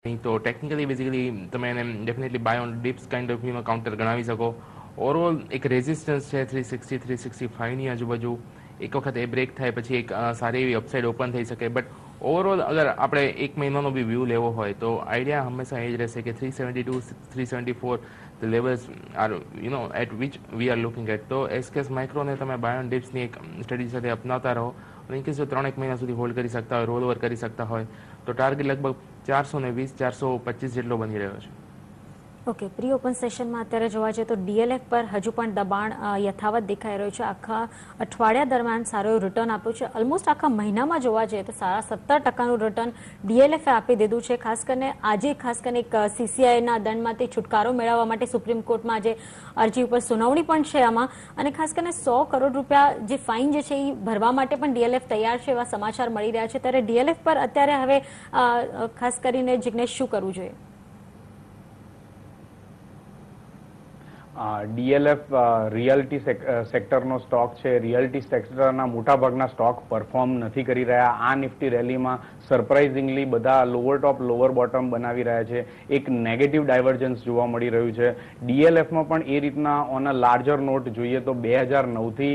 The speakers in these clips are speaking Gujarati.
તો ટેકનિકલી બેઝિકલી તમે એને definitely buy on dips kind of counter ગણાવી શકો. ઓવરઓલ એક રેઝિસ્ટન્સ છે 360 365ની આજુબાજુ. એક વખત એ બ્રેક થાય પછી એક સારી એવી અપસાઇડ ઓપન થઈ શકે. બટ ઓવરઓલ અગર આપણે એક મહિનાનો બી વ્યૂ લેવો હોય તો આઈડિયા હંમેશા એ જ રહેશે કે 372 374 the levels are at which we are looking at. તો એસકેએસ માઇક્રોને તમે બાય ઓન ડિપ્સની એક સ્ટડી સાથે અપનાવતા રહો. ઇન કેસ જો 3-1 મહિના સુધી હોલ્ડ કરી શકતા હોય, રોલ ઓવર કરી શકતા હોય તો ટાર્ગેટ લગભગ 420 425 જેટલો બની રહ્યો છે. ઓકે, પ્રી ઓપન સેશનમાં અત્યારે જોવા જઈએ તો ડીએલએફ પર હજુ પણ દબાણ યથાવત દેખાઈ રહ્યું છે. આખા અઠવાડિયા દરમિયાન સારું એવું રિટર્ન આપ્યું છે. ઓલમોસ્ટ આખા મહિનામાં જોવા જઈએ તો 17% રિટર્ન ડીએલએફે આપી દીધું છે. ખાસ કરીને આજે એક સીસીઆઈના દંડમાંથી છુટકારો મેળવવા માટે સુપ્રીમ કોર્ટમાં આજે અરજી ઉપર સુનાવણી પણ છે આમાં, અને ખાસ કરીને 100 કરોડ રૂપિયા જે ફાઇન જે છે એ ભરવા માટે પણ ડીએલએફ તૈયાર છે એવા સમાચાર મળી રહ્યા છે. ત્યારે ડીએલએફ પર અત્યારે હવે ખાસ કરીને જિગ્નેશ શું કરવું જોઈએ? ડીએલએફ રિયાલિટી સેક્ટરનો સ્ટોક છે. રિયાલિટી સેક્ટરના મોટાભાગના સ્ટોક પરફોર્મ નથી કરી રહ્યા. આ નિફ્ટી રેલીમાં સરપ્રાઇઝિંગલી બધા લોઅર ટોપ લોઅર બોટમ બનાવી રહ્યા છે. એક નેગેટિવ ડાયવર્જન્સ જોવા મળી રહ્યું છે. ડીએલએફમાં પણ એ રીતના ઓન અ લાર્જર નોટ જોઈએ તો 2009થી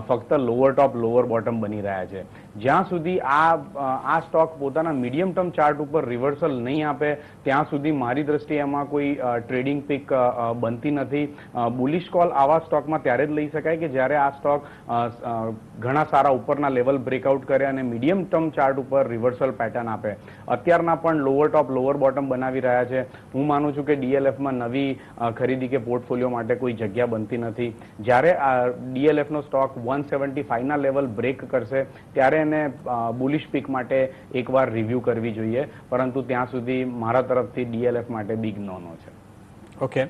ફક્ત લોઅર ટોપ લોઅર બોટમ બની રહ્યા છે. જ્યાં સુધી આ સ્ટોક પોતાના મીડિયમ ટર્મ ચાર્ટ ઉપર રિવર્સલ નહીં આપે ત્યાં સુધી મારી દ્રષ્ટિએ એમાં કોઈ ટ્રેડિંગ પિક બનતી નથી. બુલિશ કોલ આવા સ્ટોકમાં ત્યારે જ લઈ શકાય કે જ્યારે આ સ્ટોક ઘણા સારા ઉપરના લેવલ બ્રેકઆઉટ કરે અને મીડિયમ ટર્મ ચાર્ટ ઉપર રિવર્સલ પેટર્ન આપે. અત્યારના પણ લોઅર ટોપ લોઅર બોટમ બનાવી રહ્યા છે. હું માનું છું કે ડીએલએફમાં નવી ખરીદી કે પોર્ટફોલિયો માટે કોઈ જગ્યા બનતી નથી. જ્યારે ડીએલએફનો સ્ટોક 175ના લેવલ બ્રેક કરશે ત્યારે એને બુલિશ પીક માટે એકવાર રિવ્યૂ કરવી જોઈએ. પરંતુ ત્યાં સુધી મારા તરફથી ડીએલએફ માટે બિગ નો છે. ઓકે.